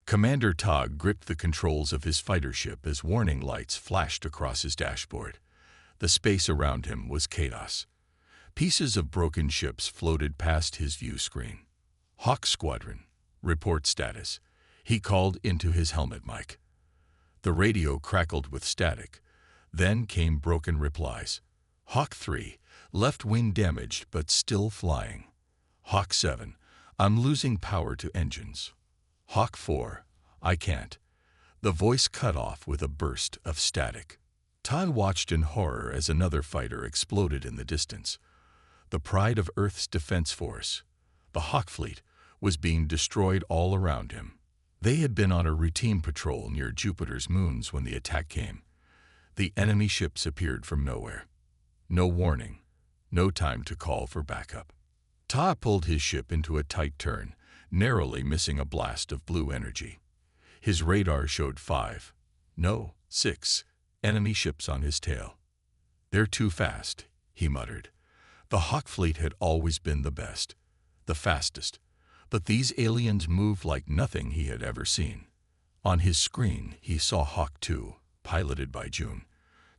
Commander Tog gripped the controls of his fighter ship as warning lights flashed across his dashboard. The space around him was chaos. Pieces of broken ships floated past his view screen. Hawk Squadron, report status, he called into his helmet mic. The radio crackled with static. Then came broken replies. Hawk 3, left wing damaged but still flying. Hawk 7, I'm losing power to engines. Hawk 4, I can't. The voice cut off with a burst of static. Todd watched in horror as another fighter exploded in the distance. The pride of Earth's defense force, the Hawk fleet, was being destroyed all around him. They had been on a routine patrol near Jupiter's moons when the attack came. The enemy ships appeared from nowhere. No warning, no time to call for backup. Ta pulled his ship into a tight turn, narrowly missing a blast of blue energy. His radar showed 5, no, 6, enemy ships on his tail. They're too fast, he muttered. The Hawk fleet had always been the best, the fastest, but these aliens moved like nothing he had ever seen. On his screen, he saw Hawk 2, piloted by June,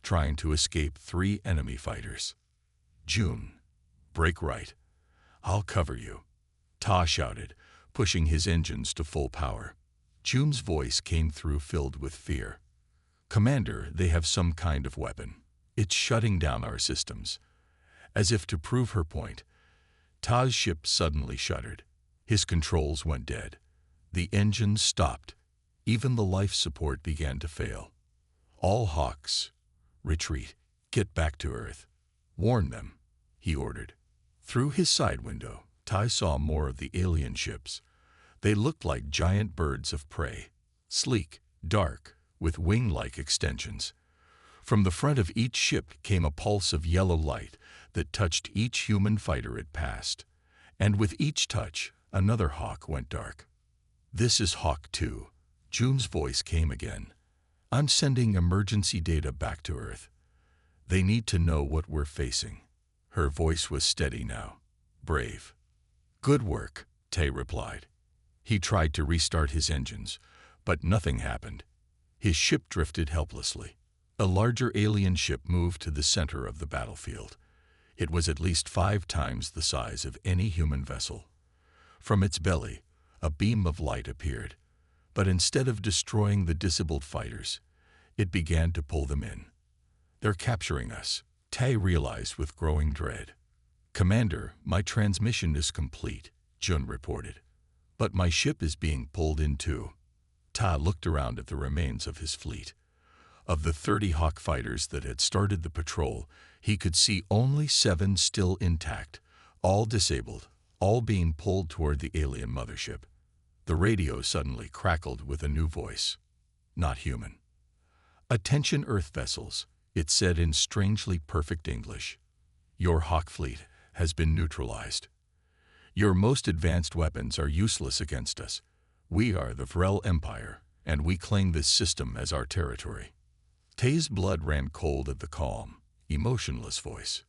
trying to escape 3 enemy fighters. June, break right. I'll cover you, Ta shouted, pushing his engines to full power. June's voice came through filled with fear. Commander, they have some kind of weapon. It's shutting down our systems. As if to prove her point, Ta's ship suddenly shuddered. His controls went dead. The engines stopped. Even the life support began to fail. All Hawks, retreat, get back to Earth. Warn them, he ordered. Through his side window, Ta saw more of the alien ships. They looked like giant birds of prey, sleek, dark, with wing-like extensions. From the front of each ship came a pulse of yellow light that touched each human fighter it passed. And with each touch, another Hawk went dark. This is Hawk 2. June's voice came again. I'm sending emergency data back to Earth. They need to know what we're facing. Her voice was steady now. Brave. Good work, Tay replied. He tried to restart his engines, but nothing happened. His ship drifted helplessly. A larger alien ship moved to the center of the battlefield. It was at least 5 times the size of any human vessel. From its belly, a beam of light appeared, but instead of destroying the disabled fighters, it began to pull them in. They're capturing us, Tay realized with growing dread. Commander, my transmission is complete, Jun reported. But my ship is being pulled in too. Ta looked around at the remains of his fleet. Of the 30 Hawk fighters that had started the patrol, he could see only 7 still intact, all disabled, all being pulled toward the alien mothership. The radio suddenly crackled with a new voice. Not human. Attention Earth vessels, it said in strangely perfect English. Your Hawk fleet has been neutralized. Your most advanced weapons are useless against us. We are the Vrel Empire, and we claim this system as our territory. Tay's blood ran cold at the calm, emotionless voice.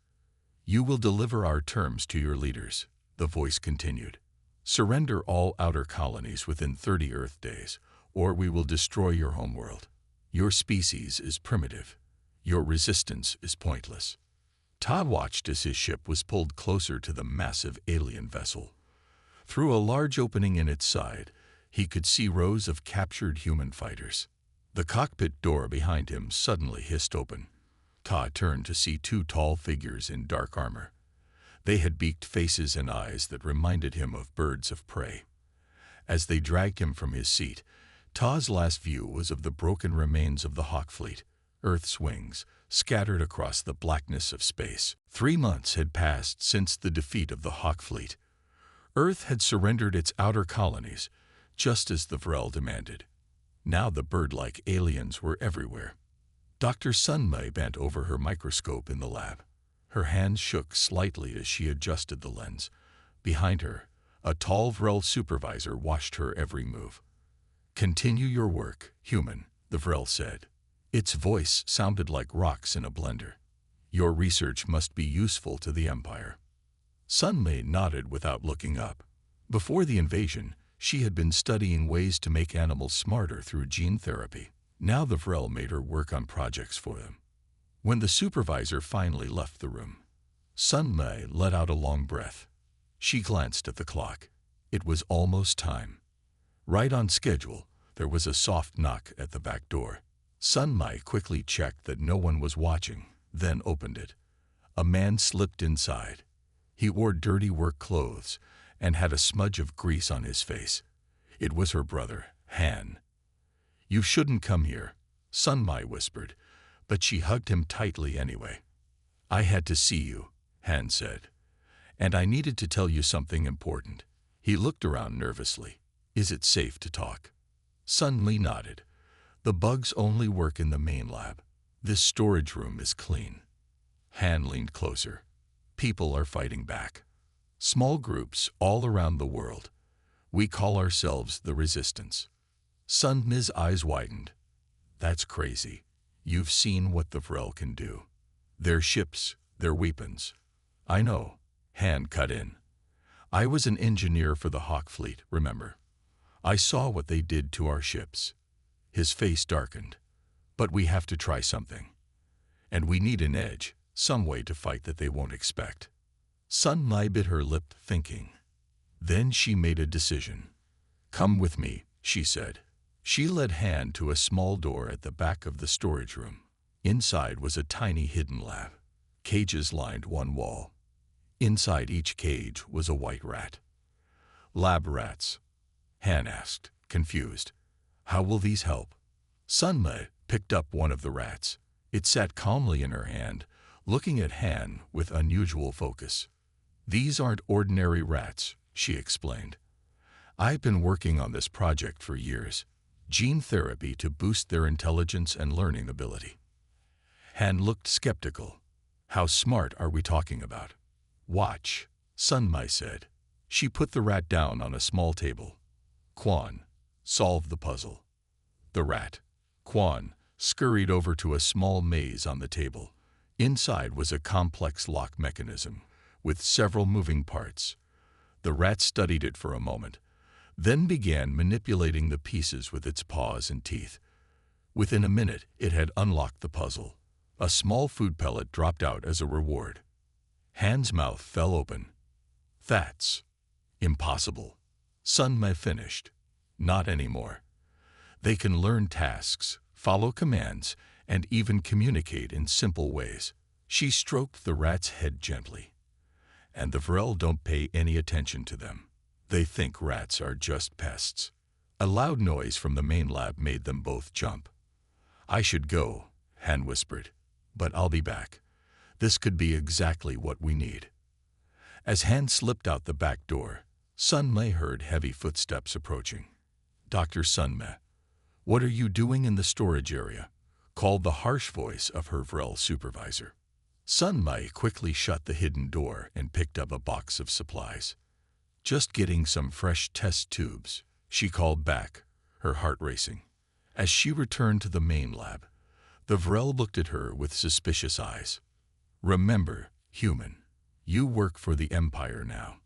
You will deliver our terms to your leaders, the voice continued. Surrender all outer colonies within 30 Earth days, or we will destroy your homeworld. Your species is primitive. Your resistance is pointless. Ta watched as his ship was pulled closer to the massive alien vessel. Through a large opening in its side, he could see rows of captured human fighters. The cockpit door behind him suddenly hissed open. Ta turned to see 2 tall figures in dark armor. They had beaked faces and eyes that reminded him of birds of prey. As they dragged him from his seat, Ta's last view was of the broken remains of the Hawk fleet, Earth's wings, scattered across the blackness of space. 3 months had passed since the defeat of the Hawk fleet. Earth had surrendered its outer colonies, just as the Vrel demanded. Now the bird-like aliens were everywhere. Dr. Sunmei bent over her microscope in the lab. Her hands shook slightly as she adjusted the lens. Behind her, a tall Vrel supervisor watched her every move. Continue your work, human, the Vrel said. Its voice sounded like rocks in a blender. Your research must be useful to the Empire. Sunmei nodded without looking up. Before the invasion, She had been studying ways to make animals smarter through gene therapy. Now the Vrel made her work on projects for them. When the supervisor finally left the room, Sun Mei let out a long breath. She glanced at the clock. It was almost time. Right on schedule, there was a soft knock at the back door. Sun Mei quickly checked that no one was watching, then opened it. A man slipped inside. He wore dirty work clothes and had a smudge of grease on his face. It was her brother, Han. "You shouldn't come here," Sun Mei whispered, but she hugged him tightly anyway. "I had to see you," Han said, "and I needed to tell you something important." He looked around nervously. "Is it safe to talk?" Sun Mei nodded. "The bugs only work in the main lab. This storage room is clean." Han leaned closer. "People are fighting back. Small groups all around the world. We call ourselves the Resistance." Sun Mei's eyes widened. "That's crazy. You've seen what the Vrel can do. Their ships, their weapons." "I know," Han cut in. "I was an engineer for the Hawk Fleet, remember? I saw what they did to our ships." His face darkened. "But we have to try something. And we need an edge, some way to fight that they won't expect." Sun Mei bit her lip, thinking. Then she made a decision. "Come with me," she said. She led Han to a small door at the back of the storage room. Inside was a tiny hidden lab. Cages lined one wall. Inside each cage was a white rat. "Lab rats?" Han asked, confused. "How will these help?" Sun Mei picked up one of the rats. It sat calmly in her hand, looking at Han with unusual focus. "These aren't ordinary rats," she explained. "I've been working on this project for years. Gene therapy to boost their intelligence and learning ability." Han looked skeptical. "How smart are we talking about?" "Watch," Sun Mei said. She put the rat down on a small table. "Quan, solve the puzzle." The rat, Quan, scurried over to a small maze on the table. Inside was a complex lock mechanism with several moving parts. The rat studied it for a moment, then began manipulating the pieces with its paws and teeth. Within a minute, it had unlocked the puzzle. A small food pellet dropped out as a reward. Han's mouth fell open. "That's impossible." Sun Mei finished. "Not anymore. They can learn tasks, follow commands, and even communicate in simple ways." She stroked the rat's head gently. "And the Vrel don't pay any attention to them. They think rats are just pests." A loud noise from the main lab made them both jump. "I should go," Han whispered, "but I'll be back. This could be exactly what we need." As Han slipped out the back door, Sun Mei heard heavy footsteps approaching. "Dr. Sun Mei, what are you doing in the storage area?" called the harsh voice of her Vrel supervisor. Sun Mei quickly shut the hidden door and picked up a box of supplies. "Just getting some fresh test tubes," she called back, her heart racing. As she returned to the main lab, the Vrel looked at her with suspicious eyes. "Remember, human, you work for the Empire now.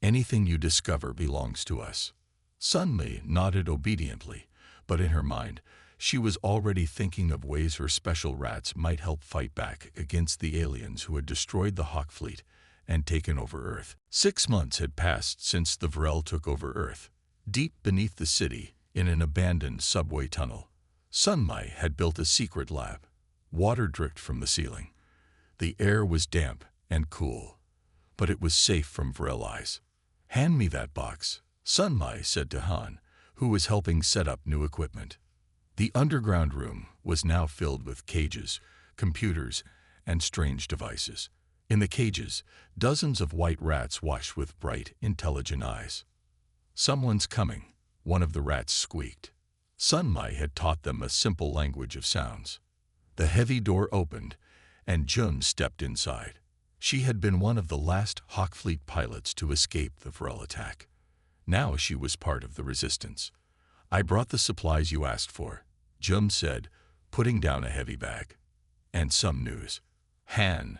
Anything you discover belongs to us." Sun Mei nodded obediently, but in her mind, she was already thinking of ways her special rats might help fight back against the aliens who had destroyed the Hawk Fleet and taken over Earth. 6 months had passed since the Vrel took over Earth. Deep beneath the city, in an abandoned subway tunnel, Sun Mei had built a secret lab. Water dripped from the ceiling. The air was damp and cool, but it was safe from Vrel eyes. "Hand me that box," Sun Mei said to Han, who was helping set up new equipment. The underground room was now filled with cages, computers, and strange devices. In the cages, dozens of white rats watched with bright, intelligent eyes. "Someone's coming," one of the rats squeaked. Sun Mei had taught them a simple language of sounds. The heavy door opened, and Jun stepped inside. She had been one of the last Hawk Fleet pilots to escape the Vrel attack. Now she was part of the Resistance. "I brought the supplies you asked for," Jun said, putting down a heavy bag. "And some news." Han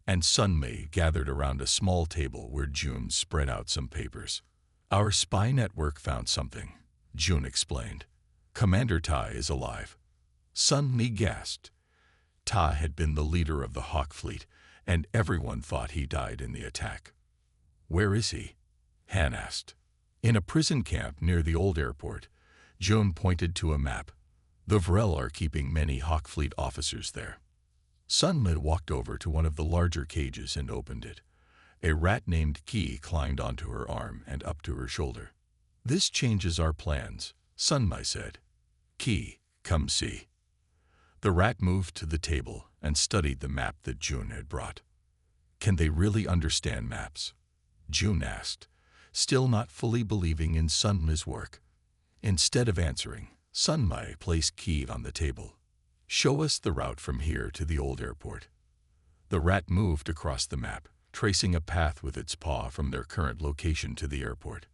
and Sun Mei gathered around a small table where Jun spread out some papers. Our spy network found something, June explained. Commander Tai is alive. Sun Mi gasped. Ta had been the leader of the Hawk Fleet, and everyone thought he died in the attack. Where is he? Han asked. In a prison camp near the old airport. June pointed to a map. The Vrel are keeping many Hawk Fleet officers there. Sun Mi walked over to one of the larger cages and opened it. A rat named Ki climbed onto her arm and up to her shoulder. This changes our plans, Sun Mi said. Ki, come see. The rat moved to the table and studied the map that June had brought. Can they really understand maps? June asked, still not fully believing in Sun Mi's work. Instead of answering, Sun Mi placed Ki on the table. Show us the route from here to the old airport. The rat moved across the map, tracing a path with its paw from their current location to the airport.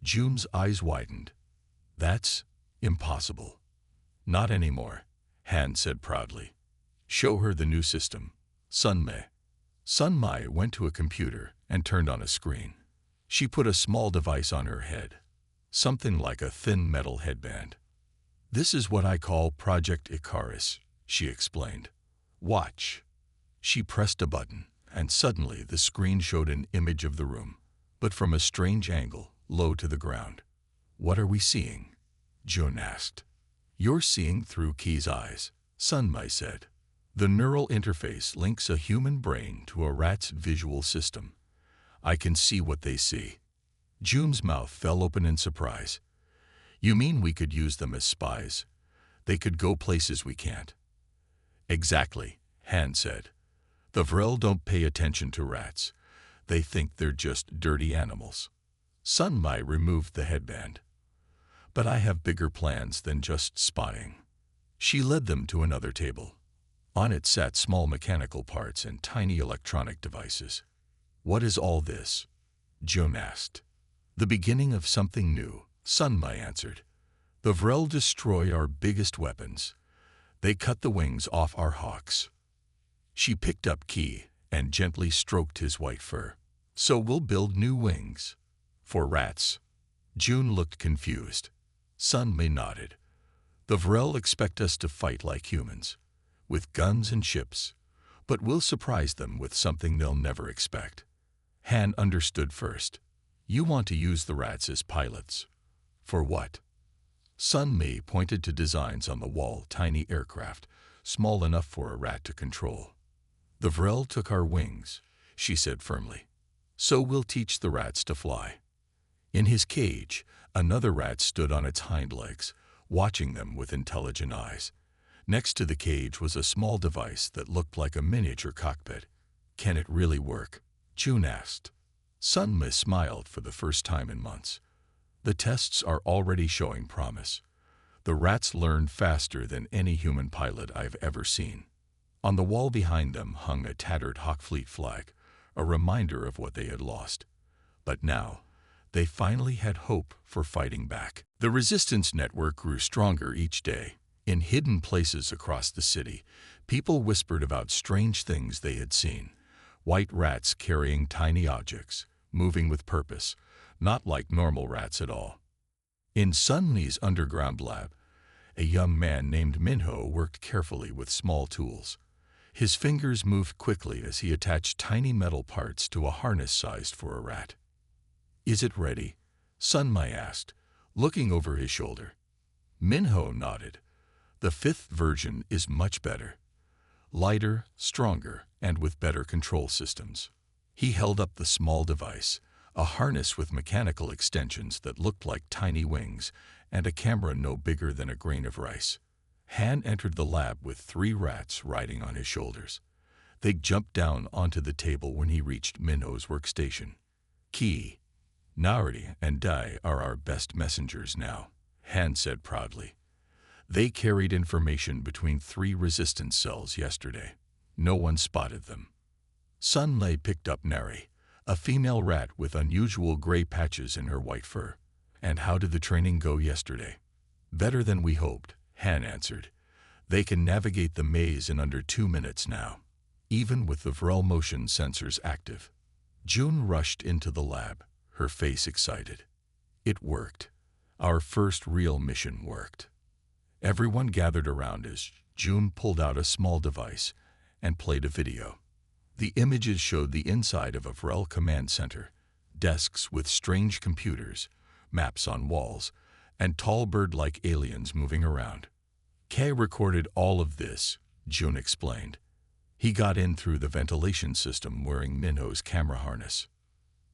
June's eyes widened. That's impossible. Not anymore, Han said proudly. Show her the new system. Sun Mi went to a computer and turned on a screen. She put a small device on her head, something like a thin metal headband. This is what I call Project Icarus, she explained. Watch. She pressed a button, and suddenly the screen showed an image of the room, but from a strange angle, low to the ground. What are we seeing? June asked. You're seeing through Ki's eyes, Sun Mi said. The neural interface links a human brain to a rat's visual system. I can see what they see. June's mouth fell open in surprise. You mean we could use them as spies? They could go places we can't. Exactly, Han said. The Vrel don't pay attention to rats. They think they're just dirty animals. Sun Mi removed the headband. But I have bigger plans than just spying. She led them to another table. On it sat small mechanical parts and tiny electronic devices. What is all this? June asked. The beginning of something new, Sun Mi answered. The Vrel destroyed our biggest weapons. They cut the wings off our hawks. She picked up Ki and gently stroked his white fur. So we'll build new wings. For rats. June looked confused. Sun Mi nodded. The Vrel expect us to fight like humans, with guns and ships, but we'll surprise them with something they'll never expect. Han understood first. You want to use the rats as pilots. For what? Sun Mi pointed to designs on the wall, tiny aircraft, small enough for a rat to control. The Vrel took our wings, she said firmly. So we'll teach the rats to fly. In his cage, another rat stood on its hind legs, watching them with intelligent eyes. Next to the cage was a small device that looked like a miniature cockpit. Can it really work? June asked. Sun Mi smiled for the first time in months. The tests are already showing promise. The rats learn faster than any human pilot I've ever seen. On the wall behind them hung a tattered Hawk Fleet flag, a reminder of what they had lost. But now, they finally had hope for fighting back. The resistance network grew stronger each day. In hidden places across the city, people whispered about strange things they had seen. White rats carrying tiny objects, moving with purpose, not like normal rats at all. In Sun Mi's underground lab, a young man named Minho worked carefully with small tools. His fingers moved quickly as he attached tiny metal parts to a harness sized for a rat. Is it ready? Sun Mi asked, looking over his shoulder. Minho nodded. The 5th version is much better. Lighter, stronger, and with better control systems. He held up the small device, a harness with mechanical extensions that looked like tiny wings, and a camera no bigger than a grain of rice. Han entered the lab with 3 rats riding on his shoulders. They jumped down onto the table when he reached Minho's workstation. Ki, Nardi, and Dai are our best messengers now, Han said proudly. They carried information between 3 resistance cells yesterday. No one spotted them. Sun Mi picked up Nari, a female rat with unusual gray patches in her white fur. And how did the training go yesterday? Better than we hoped, Han answered. They can navigate the maze in under 2 minutes now, even with the Vrel motion sensors active. June rushed into the lab, her face excited. It worked. Our first real mission worked. Everyone gathered around as June pulled out a small device and played a video. The images showed the inside of a Vrel command center, desks with strange computers, maps on walls, and tall bird-like aliens moving around. Kay recorded all of this, June explained. He got in through the ventilation system wearing Minho's camera harness.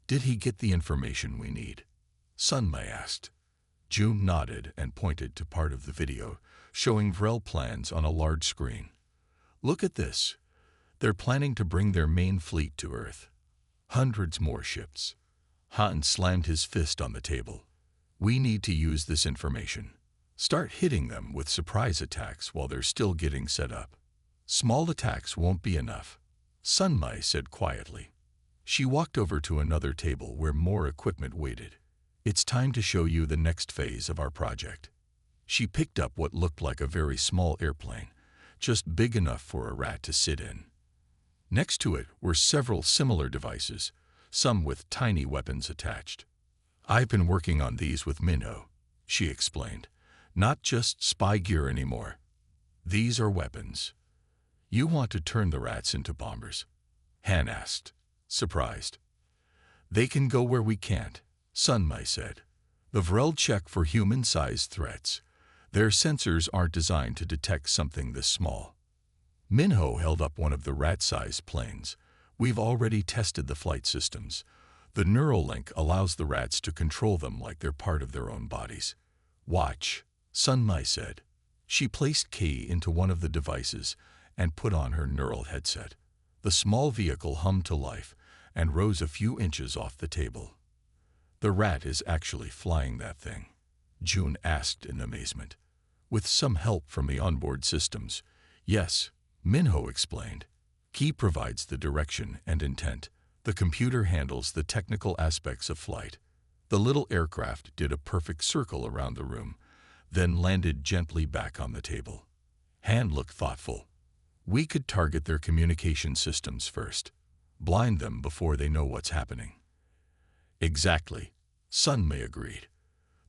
Did he get the information we need? Sunmai asked. June nodded and pointed to part of the video, showing Vrel plans on a large screen. Look at this. They're planning to bring their main fleet to Earth. Hundreds more ships. Han slammed his fist on the table. We need to use this information. Start hitting them with surprise attacks while they're still getting set up. Small attacks won't be enough, Sunmai said quietly. She walked over to another table where more equipment waited. It's time to show you the next phase of our project. She picked up what looked like a very small airplane, just big enough for a rat to sit in. Next to it were several similar devices, some with tiny weapons attached. I've been working on these with Minho, she explained. Not just spy gear anymore. These are weapons. You want to turn the rats into bombers? Han asked, surprised. They can go where we can't, Sunmai said. The Vrel check for human-sized threats. Their sensors aren't designed to detect something this small. Minho held up one of the rat-sized planes. We've already tested the flight systems. The neural link allows the rats to control them like they're part of their own bodies. Watch, Sunmai said. She placed key into one of the devices and put on her neural headset. The small vehicle hummed to life and rose a few inches off the table. The rat is actually flying that thing, June asked in amazement. With some help from the onboard systems. Yes, Minho explained. Key provides the direction and intent. The computer handles the technical aspects of flight. The little aircraft did a perfect circle around the room, then landed gently back on the table. Han looked thoughtful. We could target their communication systems first. Blind them before they know what's happening. Exactly, Sunmai agreed.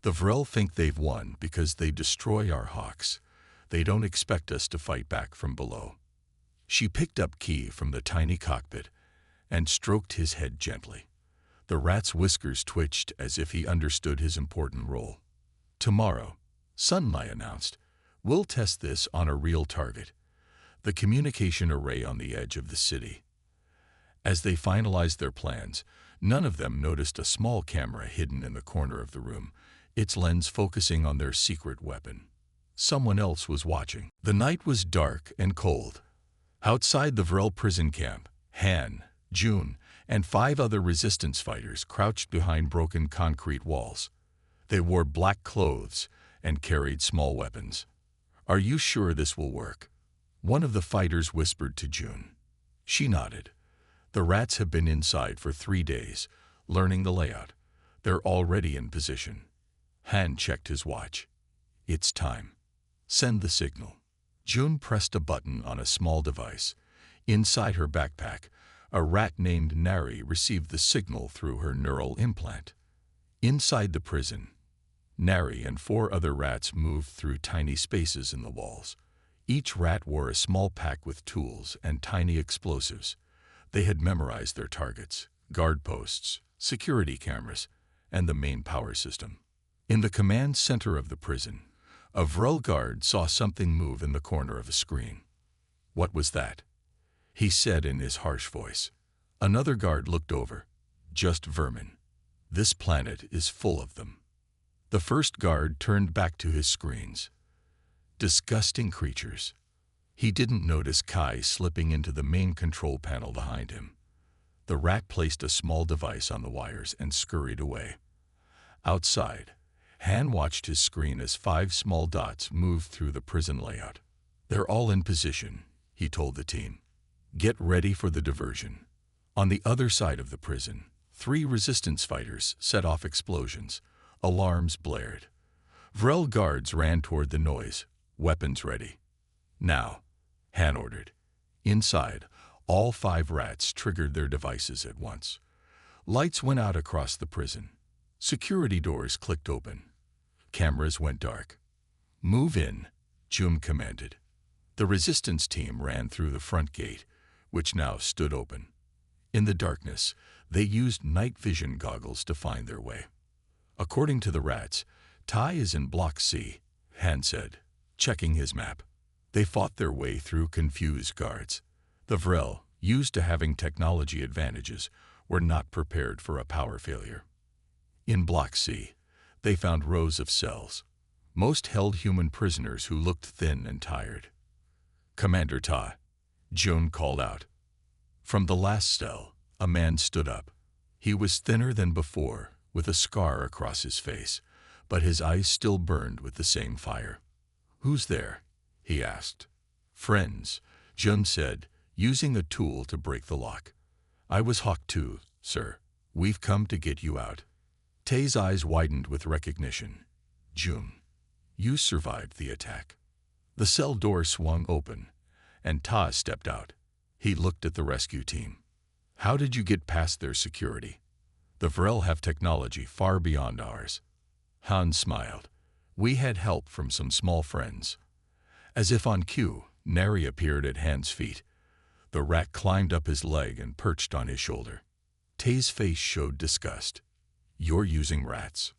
The Vrel think they've won because they destroy our hawks. They don't expect us to fight back from below. She picked up Key from the tiny cockpit and stroked his head gently. The rat's whiskers twitched as if he understood his important role. Tomorrow, Sunmai announced, we'll test this on a real target, the communication array on the edge of the city. As they finalized their plans, none of them noticed a small camera hidden in the corner of the room, its lens focusing on their secret weapon. Someone else was watching. The night was dark and cold. Outside the Vrel prison camp, Han, June, and 5 other resistance fighters crouched behind broken concrete walls. They wore black clothes and carried small weapons. Are you sure this will work? One of the fighters whispered to June. She nodded. The rats have been inside for 3 days, learning the layout. They're already in position. Han checked his watch. It's time. Send the signal. June pressed a button on a small device. Inside her backpack, a rat named Nari received the signal through her neural implant. Inside the prison, Nari and 4 other rats moved through tiny spaces in the walls. Each rat wore a small pack with tools and tiny explosives. They had memorized their targets, guard posts, security cameras, and the main power system. In the command center of the prison, a Vrel guard saw something move in the corner of a screen. What was that? He said in his harsh voice. Another guard looked over. Just vermin. This planet is full of them. The first guard turned back to his screens. Disgusting creatures. He didn't notice Kai slipping into the main control panel behind him. The rat placed a small device on the wires and scurried away. Outside, Han watched his screen as 5 small dots moved through the prison layout. They're all in position, he told the team. Get ready for the diversion. On the other side of the prison, 3 resistance fighters set off explosions. Alarms blared. Vrel guards ran toward the noise, weapons ready. Now, Han ordered. Inside, all 5 rats triggered their devices at once. Lights went out across the prison. Security doors clicked open. Cameras went dark. "Move in," June commanded. The resistance team ran through the front gate, which now stood open. In the darkness, they used night vision goggles to find their way. "According to the rats, Tai is in Block C," Han said, checking his map. They fought their way through confused guards. The Vrel, used to having technology advantages, were not prepared for a power failure. In Block C, they found rows of cells. Most held human prisoners who looked thin and tired. "Commander Ta," June called out. From the last cell, a man stood up. He was thinner than before, with a scar across his face, but his eyes still burned with the same fire. "Who's there?" he asked. "Friends," Jun said, using a tool to break the lock. "I was Hawk too, sir. We've come to get you out." Tay's eyes widened with recognition. "Jun, you survived the attack." The cell door swung open, and Ta stepped out. He looked at the rescue team. "How did you get past their security? The Vrel have technology far beyond ours." Han smiled. "We had help from some small friends." As if on cue, Neri appeared at Han's feet. The rat climbed up his leg and perched on his shoulder. Tay's face showed disgust. "You're using rats."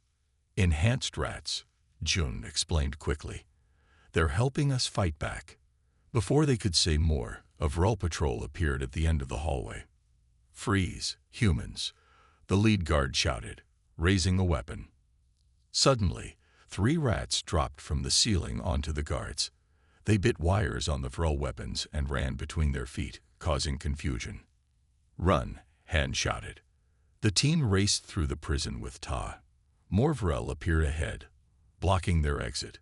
"Enhanced rats," Jun explained quickly. "They're helping us fight back." Before they could say more, a Vrel patrol appeared at the end of the hallway. "Freeze, humans," the lead guard shouted, raising a weapon. Suddenly, 3 rats dropped from the ceiling onto the guards. They bit wires on the Vrel weapons and ran between their feet, causing confusion. "Run," Han shouted. The team raced through the prison with Ta. More Vrel appeared ahead, blocking their exit.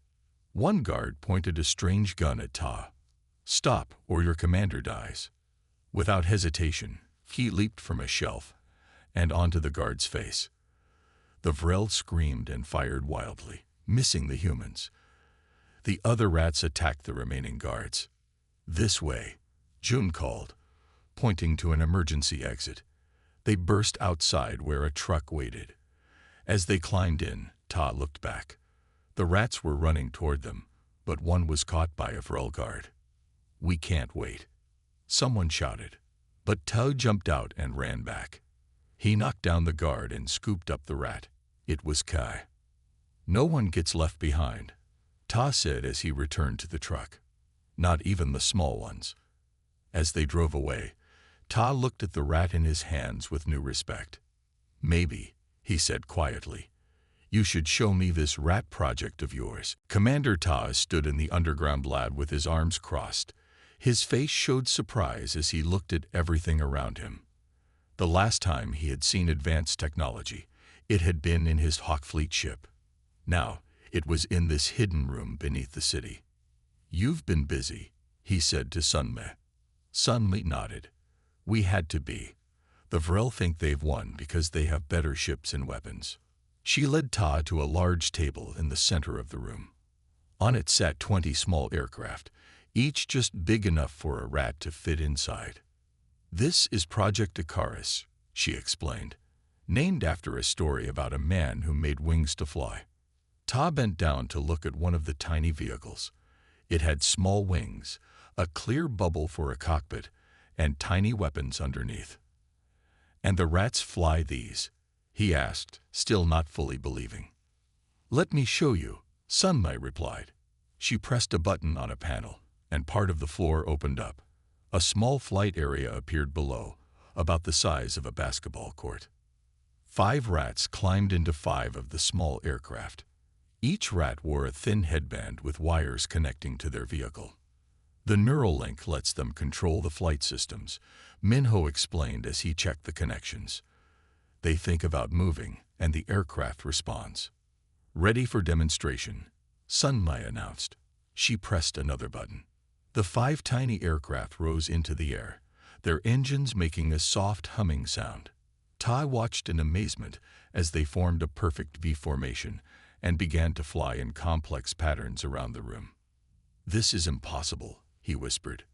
One guard pointed a strange gun at Ta. "Stop, or your commander dies." Without hesitation, he leaped from a shelf and onto the guard's face. The Vrel screamed and fired wildly, missing the humans. The other rats attacked the remaining guards. "This way," Jun called, pointing to an emergency exit. They burst outside where a truck waited. As they climbed in, Ta looked back. The rats were running toward them, but one was caught by a Vrel guard. "We can't wait," someone shouted, but Ta jumped out and ran back. He knocked down the guard and scooped up the rat. It was Kai. "No one gets left behind," Ta said as he returned to the truck. "Not even the small ones." As they drove away, Ta looked at the rat in his hands with new respect. "Maybe," he said quietly, "you should show me this rat project of yours." Commander Ta stood in the underground lab with his arms crossed. His face showed surprise as he looked at everything around him. The last time he had seen advanced technology, it had been in his Hawk Fleet ship. Now, it was in this hidden room beneath the city. "You've been busy," he said to Sunme. Sunme nodded. "We had to be. The Vrel think they've won because they have better ships and weapons." She led Ta to a large table in the center of the room. On it sat 20 small aircraft, each just big enough for a rat to fit inside. "This is Project Icarus," she explained, named after a story about a man who made wings to fly. Ta bent down to look at one of the tiny vehicles. It had small wings, a clear bubble for a cockpit, and tiny weapons underneath. "And the rats fly these?" he asked, still not fully believing. "Let me show you," Sunmai replied. She pressed a button on a panel, and part of the floor opened up. A small flight area appeared below, about the size of a basketball court. 5 rats climbed into 5 of the small aircraft. Each rat wore a thin headband with wires connecting to their vehicle. "The neural link lets them control the flight systems," Minho explained as he checked the connections. "They think about moving, and the aircraft responds." "Ready for demonstration," Sunmai announced. She pressed another button. The 5 tiny aircraft rose into the air, their engines making a soft humming sound. Tai watched in amazement as they formed a perfect V formation and began to fly in complex patterns around the room. "This is impossible," he whispered.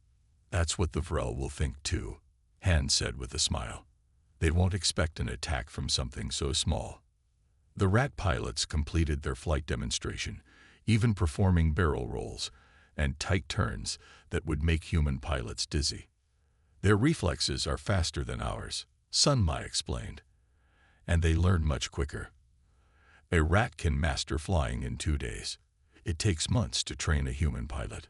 "That's what the Vrel will think too," Han said with a smile. "They won't expect an attack from something so small." The rat pilots completed their flight demonstration, even performing barrel rolls and tight turns that would make human pilots dizzy. Their reflexes are faster than ours, Sun Mai explained, and they learn much quicker. A rat can master flying in 2 days. It takes months to train a human pilot.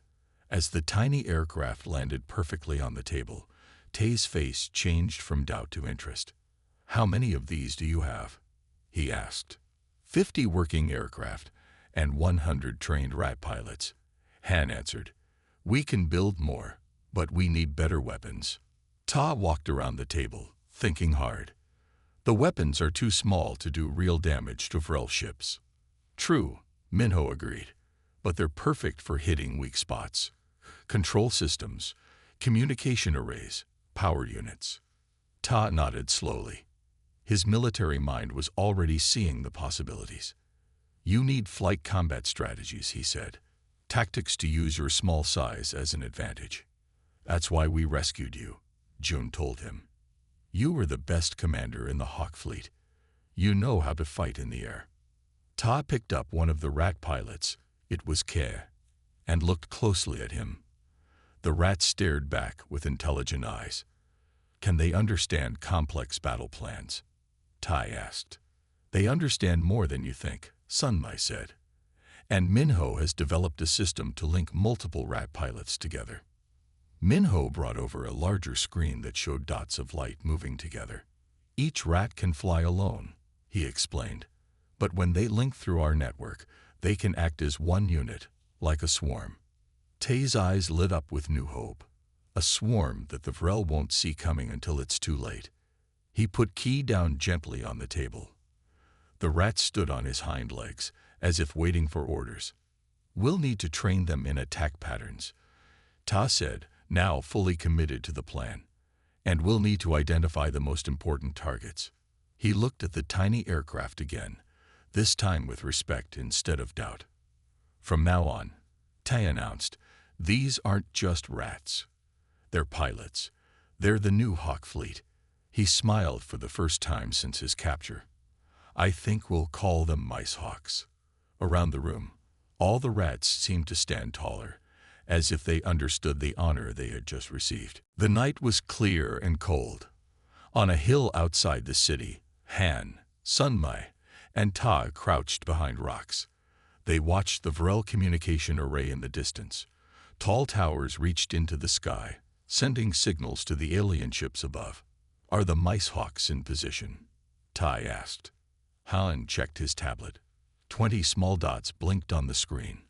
As the tiny aircraft landed perfectly on the table, Tay's face changed from doubt to interest. "How many of these do you have?" he asked. 50 working aircraft and 100 trained rat pilots," Han answered. "We can build more, but we need better weapons." Ta walked around the table, thinking hard. The weapons are too small to do real damage to Vrel ships. "True," Minho agreed, "but they're perfect for hitting weak spots. Control systems, communication arrays, power units." Ta nodded slowly. His military mind was already seeing the possibilities. "You need flight combat strategies," he said. "Tactics to use your small size as an advantage. That's why we rescued you," Jun told him. "You were the best commander in the Hawk fleet. You know how to fight in the air." Ta picked up one of the rat pilots, it was Ke, and looked closely at him. The rat stared back with intelligent eyes. "Can they understand complex battle plans?" Tai asked. "They understand more than you think," Sun Mai said. "And Minho has developed a system to link multiple rat pilots together." Minho brought over a larger screen that showed dots of light moving together. "Each rat can fly alone," he explained. "But when they link through our network, they can act as one unit, like a swarm." Tay's eyes lit up with new hope. A swarm that the Vrel won't see coming until it's too late. He put Key down gently on the table. The rat stood on his hind legs, as if waiting for orders. "We'll need to train them in attack patterns," Ta said, now fully committed to the plan. "And we'll need to identify the most important targets." He looked at the tiny aircraft again, this time with respect instead of doubt. "From now on," Tai announced, "these aren't just rats. They're pilots. They're the new Hawk fleet." He smiled for the first time since his capture. "I think we'll call them Mice Hawks." Around the room, all the rats seemed to stand taller, as if they understood the honor they had just received. The night was clear and cold. On a hill outside the city, Han, Sun Mai, and Ta crouched behind rocks. They watched the Vrel communication array in the distance. Tall towers reached into the sky, sending signals to the alien ships above. "Are the Mice Hawks in position?" Tai asked. Han checked his tablet. 20 small dots blinked on the screen.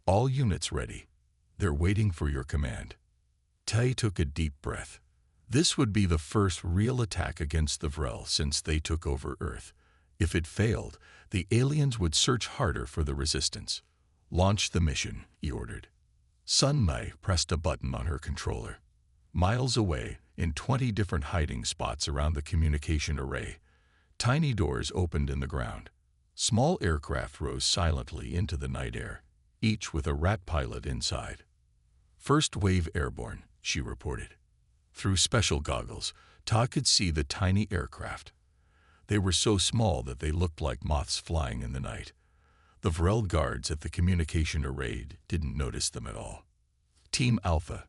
"All units ready. They're waiting for your command." Tai took a deep breath. This would be the first real attack against the Vrel since they took over Earth. If it failed, the aliens would search harder for the resistance. "Launch the mission," he ordered. Sun Mai pressed a button on her controller. Miles away, in 20 different hiding spots around the communication array, tiny doors opened in the ground. Small aircraft rose silently into the night air, each with a rat pilot inside. "First wave airborne," she reported. Through special goggles, Ta could see the tiny aircraft. They were so small that they looked like moths flying in the night. The Vrel guards at the communication array didn't notice them at all. "Team Alpha,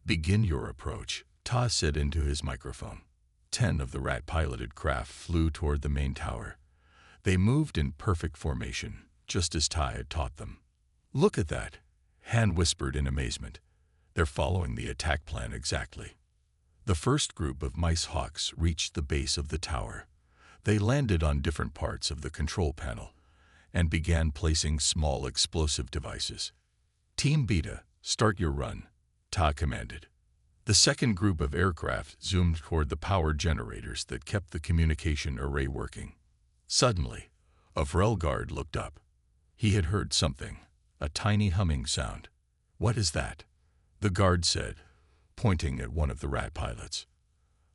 begin your approach," Ta said into his microphone. 10 of the rat-piloted craft flew toward the main tower. They moved in perfect formation, just as Ta had taught them. "Look at that," Han whispered in amazement. "They're following the attack plan exactly." The first group of Mice Hawks reached the base of the tower. They landed on different parts of the control panel and began placing small explosive devices. "Team Beta, start your run," Ta commanded. The second group of aircraft zoomed toward the power generators that kept the communication array working. Suddenly, a Vrel guard looked up. He had heard something, a tiny humming sound. "What is that?" the guard said, pointing at one of the rat pilots.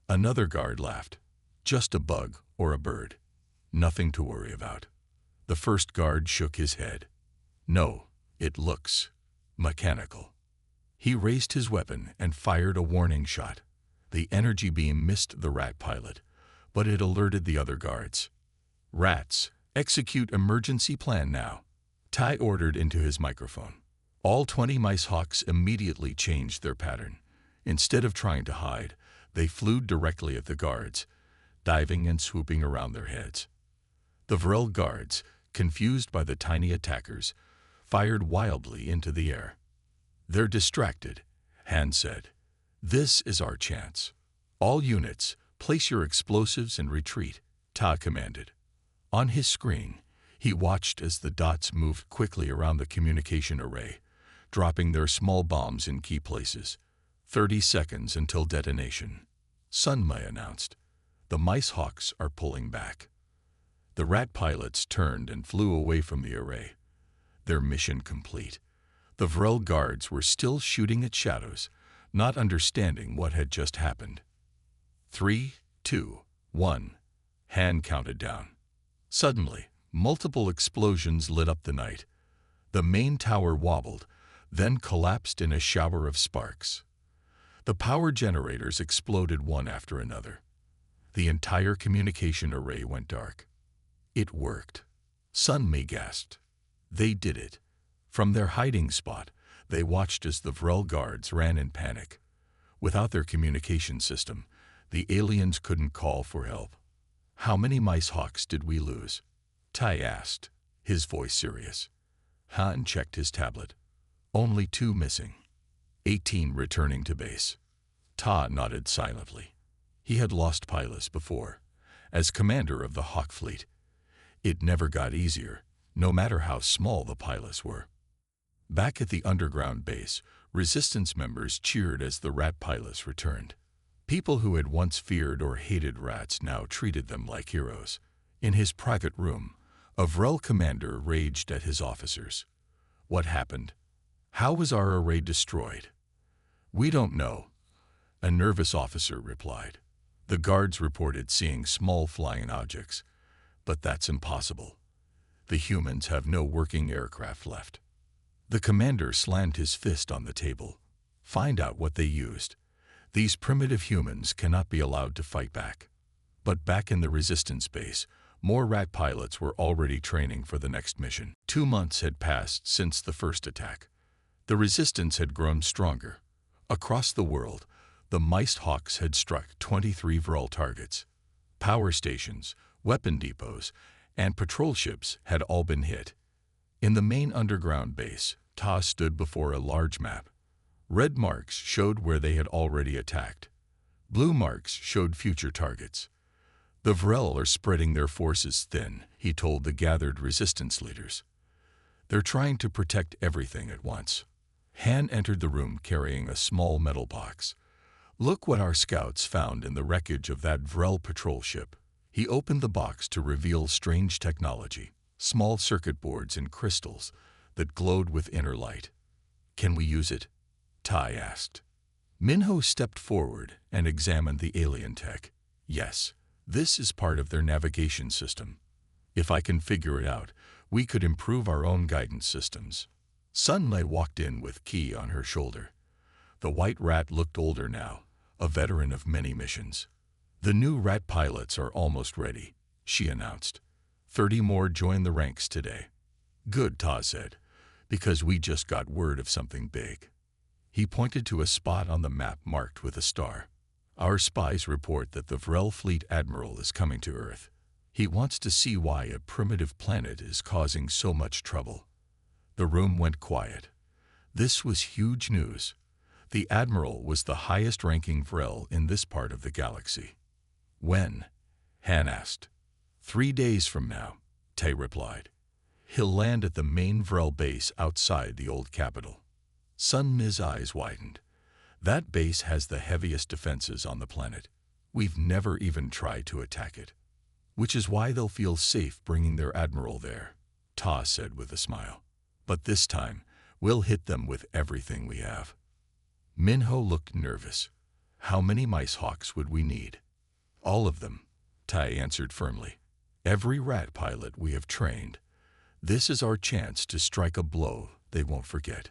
Another guard laughed. "Just a bug or a bird. Nothing to worry about." The first guard shook his head. "No, it looks mechanical." He raised his weapon and fired a warning shot. The energy beam missed the rat pilot, but it alerted the other guards. "Rats, Execute emergency plan now, Tai ordered into his microphone. All 20 mice hawks immediately changed their pattern. Instead of trying to hide, they flew directly at the guards, diving and swooping around their heads. The Vrel guards, confused by the tiny attackers, fired wildly into the air. They're distracted, Han said. This is our chance. All units, place your explosives and retreat, Ta commanded. On his screen, he watched as the dots moved quickly around the communication array, dropping their small bombs in key places. 30 seconds until detonation. Sun Mai announced. The mice hawks are pulling back. The rat pilots turned and flew away from the array. Their mission complete. The Vrel guards were still shooting at shadows, not understanding what had just happened. 3, 2, 1. Han counted down. Suddenly, multiple explosions lit up the night. The main tower wobbled, then collapsed in a shower of sparks. The power generators exploded one after another. The entire communication array went dark. It worked. Sun Mai gasped. They did it. From their hiding spot, they watched as the Vrel guards ran in panic. Without their communication system, the aliens couldn't call for help. How many mice hawks did we lose? Tai asked, his voice serious. Han checked his tablet. Only 2 missing. 18 returning to base. Ta nodded silently. He had lost pilots before. As commander of the Hawk fleet, it never got easier, no matter how small the pilots were. Back at the underground base, resistance members cheered as the rat pilots returned. People who had once feared or hated rats now treated them like heroes. In his private room, a Vrel commander raged at his officers. What happened? How was our array destroyed? We don't know, a nervous officer replied. The guards reported seeing small flying objects, but that's impossible. The humans have no working aircraft left. The commander slammed his fist on the table. Find out what they used. These primitive humans cannot be allowed to fight back. But back in the resistance base, more rat pilots were already training for the next mission. 2 months had passed since the first attack. The resistance had grown stronger. Across the world, the mice hawks had struck 23 Vrel targets. Power stations, weapon depots, and patrol ships had all been hit. In the main underground base, Ta stood before a large map. Red marks showed where they had already attacked. Blue marks showed future targets. The Vrel are spreading their forces thin, he told the gathered resistance leaders. They're trying to protect everything at once. Han entered the room carrying a small metal box. Look what our scouts found in the wreckage of that Vrel patrol ship. He opened the box to reveal strange technology, small circuit boards and crystals that glowed with inner light. Can we use it? Tai asked. Minho stepped forward and examined the alien tech. Yes, this is part of their navigation system. If I can figure it out, we could improve our own guidance systems. Sun Mai walked in with Key on her shoulder. The white rat looked older now, a veteran of many missions. The new rat pilots are almost ready, she announced. 30 more joined the ranks today. Good, Ta said, because we just got word of something big. He pointed to a spot on the map marked with a star. Our spies report that the Vrel fleet admiral is coming to Earth. He wants to see why a primitive planet is causing so much trouble. The room went quiet. This was huge news. The admiral was the highest-ranking Vrel in this part of the galaxy. When? Han asked. 3 days from now, Tai replied. He'll land at the main Vrel base outside the old capital. Sun Mai's eyes widened. That base has the heaviest defenses on the planet. We've never even tried to attack it. Which is why they'll feel safe bringing their admiral there, Ta said with a smile. But this time, we'll hit them with everything we have. Minho looked nervous. How many mice hawks would we need? All of them, Tai answered firmly. Every rat pilot we have trained. This is our chance to strike a blow they won't forget.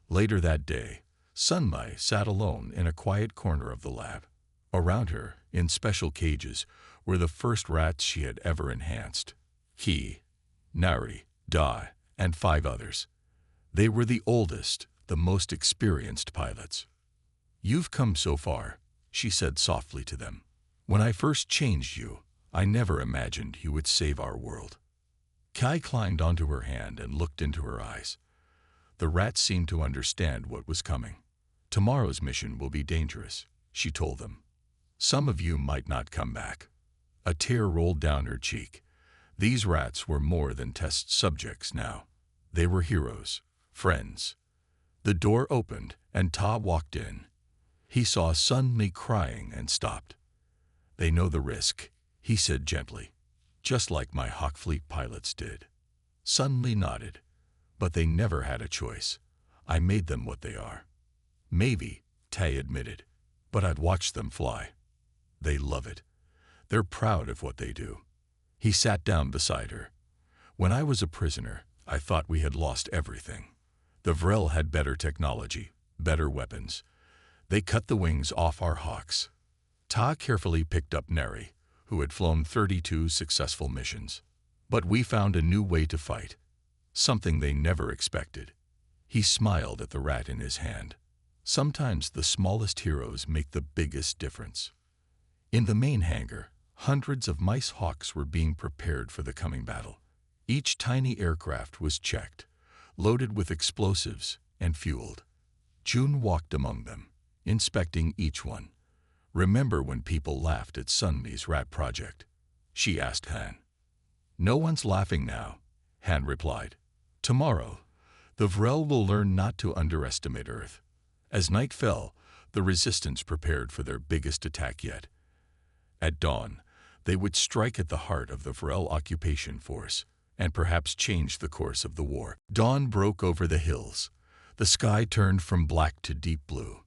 Later that day, Sun Mai sat alone in a quiet corner of the lab. Around her, in special cages, were the first rats she had ever enhanced. Ki, Nari, Da, and 5 others. They were the oldest, the most experienced pilots. "You've come so far," she said softly to them. "When I first changed you, I never imagined you would save our world." Kai climbed onto her hand and looked into her eyes. The rats seemed to understand what was coming. "Tomorrow's mission will be dangerous," she told them. "Some of you might not come back." A tear rolled down her cheek. These rats were more than test subjects now. They were heroes, friends. The door opened and Ta walked in. He saw Sun Mi crying and stopped. "They know the risk," he said gently, "just like my Hawk Fleet pilots did." Sun Mi nodded. "But they never had a choice. I made them what they are." "Maybe," Tai admitted, "but I'd watch them fly. They love it. They're proud of what they do." He sat down beside her. "When I was a prisoner, I thought we had lost everything. The Vrel had better technology, better weapons. They cut the wings off our hawks." Ta carefully picked up Neri, who had flown 32 successful missions. "But we found a new way to fight. Something they never expected." He smiled at the rat in his hand. "Sometimes the smallest heroes make the biggest difference." In the main hangar, hundreds of mice hawks were being prepared for the coming battle. Each tiny aircraft was checked, loaded with explosives, and fueled. June walked among them, inspecting each one. "Remember when people laughed at Sunmi's rat project?" she asked Han. "No one's laughing now," Han replied. "Tomorrow, the Vrel will learn not to underestimate Earth." As night fell, the Resistance prepared for their biggest attack yet. At dawn, they would strike at the heart of the Vrel occupation force and perhaps change the course of the war. Dawn broke over the hills. The sky turned from black to deep blue.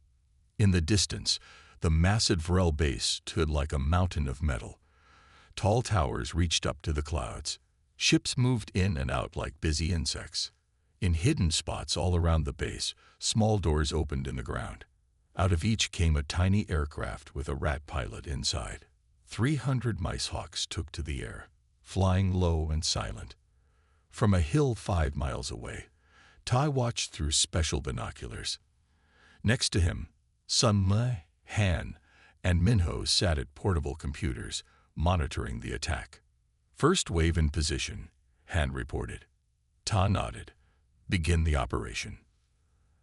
In the distance, the massive Vrel base stood like a mountain of metal. Tall towers reached up to the clouds. Ships moved in and out like busy insects. In hidden spots all around the base, small doors opened in the ground. Out of each came a tiny aircraft with a rat pilot inside. 300 mice hawks took to the air, flying low and silent. From a hill 5 miles away, Tai watched through special binoculars. Next to him, Sun Mi, Han, and Minho sat at portable computers, monitoring the attack. "First wave in position," Han reported. Ta nodded. "Begin the operation."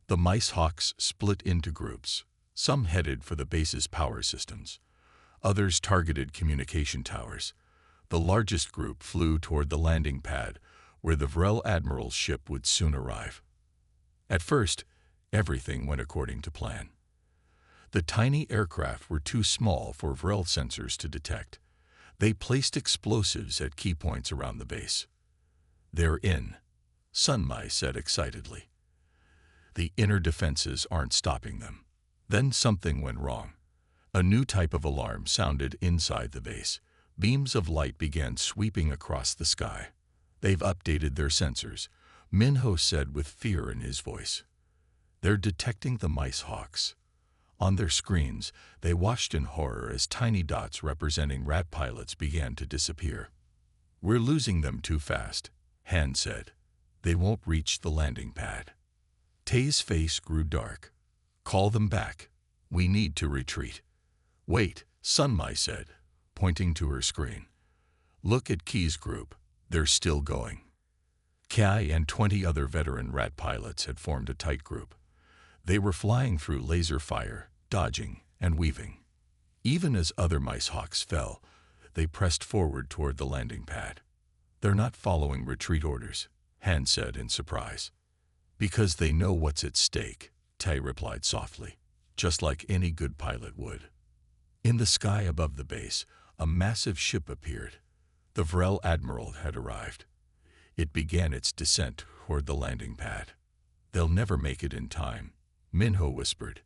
The mice hawks split into groups. Some headed for the base's power systems. Others targeted communication towers. The largest group flew toward the landing pad, where the Vrel Admiral's ship would soon arrive. At first, everything went according to plan. The tiny aircraft were too small for Vrel sensors to detect. They placed explosives at key points around the base. "They're in," Sun Mi said excitedly. "The inner defenses aren't stopping them." Then something went wrong. A new type of alarm sounded inside the base. Beams of light began sweeping across the sky. "They've updated their sensors," Minho said with fear in his voice. "They're detecting the mice hawks." On their screens, they watched in horror as tiny dots representing rat pilots began to disappear. "We're losing them too fast," Han said. "They won't reach the landing pad." Tay's face grew dark. "Call them back. We need to retreat." "Wait," Sun Mi said, pointing to her screen. "Look at Ki's group. They're still going." Kai and 20 other veteran rat pilots had formed a tight group. They were flying through laser fire, dodging and weaving. Even as other mice hawks fell, they pressed forward toward the landing pad. "They're not following retreat orders," Han said in surprise. "Because they know what's at stake," Tai replied softly, "just like any good pilot would." In the sky above the base, a massive ship appeared. The Vrel Admiral had arrived. It began its descent toward the landing pad. "They'll never make it in time," Minho whispered.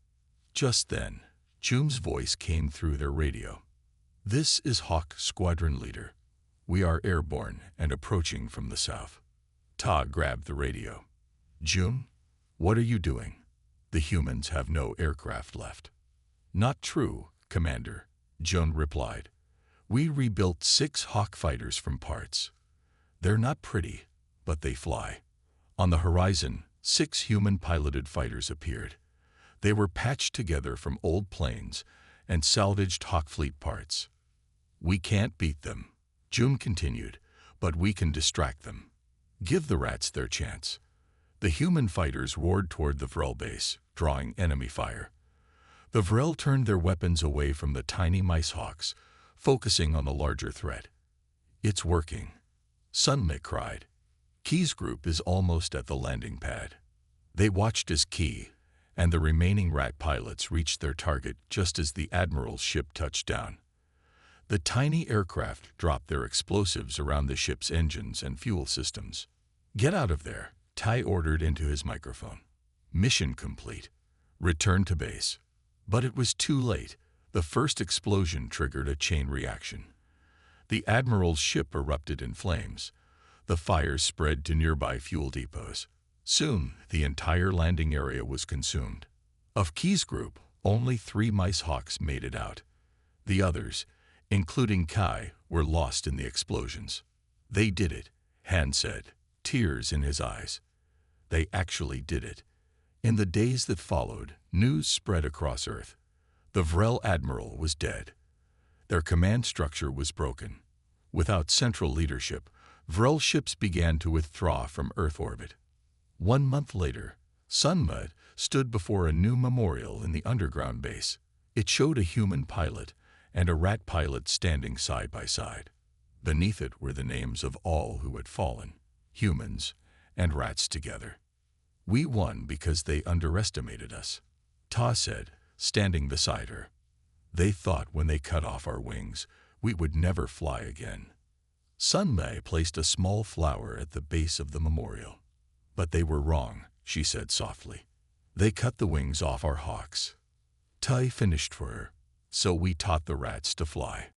Just then, Jum's voice came through their radio. "This is Hawk Squadron Leader. We are airborne and approaching from the south." Ta grabbed the radio. "Jum, what are you doing? The humans have no aircraft left." "Not true, Commander," Jun replied. "We rebuilt 6 Hawk fighters from parts. They're not pretty, but they fly. On the horizon, 6 human-piloted fighters appeared. They were patched together from old planes and salvaged Hawk Fleet parts. We can't beat them, June continued, but we can distract them. Give the rats their chance. The human fighters roared toward the Vrel base, drawing enemy fire. The Vrel turned their weapons away from the tiny mice hawks, focusing on the larger threat. It's working, Sunmei cried. Key's group is almost at the landing pad. They watched as Key and the remaining rat pilots reached their target just as the Admiral's ship touched down. The tiny aircraft dropped their explosives around the ship's engines and fuel systems. Get out of there, Tai ordered into his microphone. Mission complete. Return to base. But it was too late. The first explosion triggered a chain reaction. The Admiral's ship erupted in flames. The fires spread to nearby fuel depots. Soon, the entire landing area was consumed. Of Key's group, only 3 mice hawks made it out. The others, including Kai, were lost in the explosions. They did it, Han said, tears in his eyes. They actually did it. In the days that followed, news spread across Earth. The Vrel Admiral was dead. Their command structure was broken. Without central leadership, Vrel ships began to withdraw from Earth orbit. 1 month later, Sunmud stood before a new memorial in the underground base. It showed a human pilot and a rat pilot standing side by side. Beneath it were the names of all who had fallen, humans and rats together. We won because they underestimated us, Ta said, standing beside her. They thought when they cut off our wings, we would never fly again. Sunmei placed a small flower at the base of the memorial. But they were wrong, she said softly. They cut the wings off our hawks. Tai finished for her, so we taught the rats to fly.